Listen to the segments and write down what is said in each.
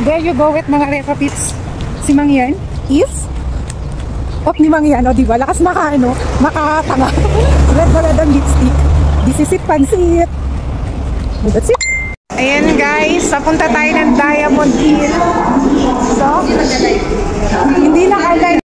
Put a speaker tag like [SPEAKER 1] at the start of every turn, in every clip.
[SPEAKER 1] There you go with mga retrofits. Si Mangyan is off ni Mangyan, o diba? Lakas makatanga. Red na red ang lipstick. This is it, pansit. That's it. Ayan guys, papunta tayo ng Diamond Hill. So, hindi lang eyeliner.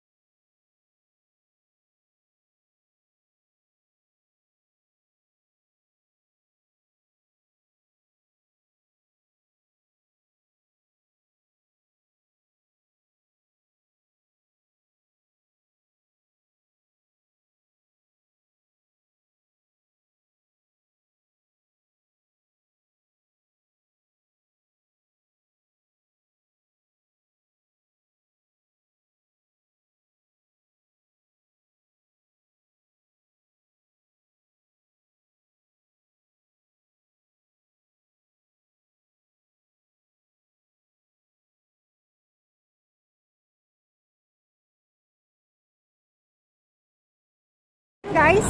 [SPEAKER 1] Guys,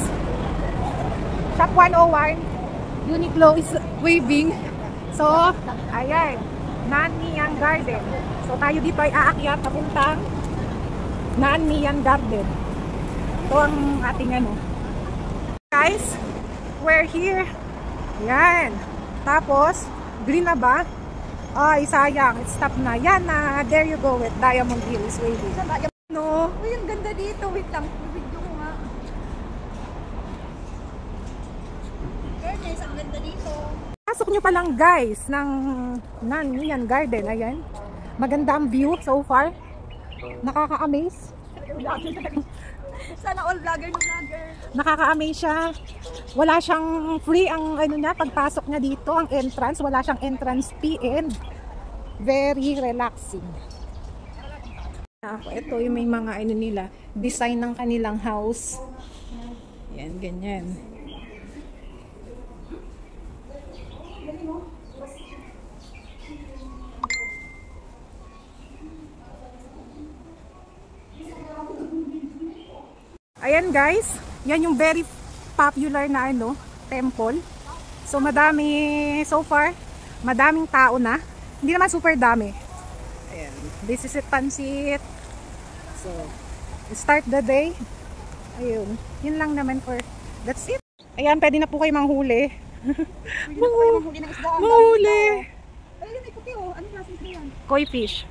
[SPEAKER 1] Shop 101, Uniqlo is waving. So, ayan, Nanyang Garden. So, tayo dito ay aakyat papuntang Nanyang Garden. Ito ang ating Guys, we're here. Yan. Tapos, green na ba? Ay, sayang. It's stop na. Yan na. There you go with Diamond Hill is waving. No?
[SPEAKER 2] Uy, ang ganda dito. Wait lang. Video ko nga. Guys, ang ganda dito.
[SPEAKER 1] Pasok nyo pa lang guys ng Nanyang Garden. Ayan. Maganda ang view so far. Nakaka-amaze.
[SPEAKER 2] Sana all vlogger no vlogger.
[SPEAKER 1] Nakaka-amaze siya. Wala siyang free ang pagpasok niya dito, ang entrance. Wala siyang entrance fee and very relaxing. Ito yung may mga nila, design ng kanilang house. Yan, ganyan. Ayan guys, yan yung very popular na temple. So madami so far, madaming tao na. Hindi naman super dami. Ayan, this is it, pansit. So, start the day. Ayun, yun lang naman for that's it. Ayan, pwede na po kayo manghuli.
[SPEAKER 2] Pwede na po kayo manghuli ng isda.
[SPEAKER 1] Manghuli.
[SPEAKER 2] Ayun, may puti oh. Anong klaseng ito yan?
[SPEAKER 1] Koi fish.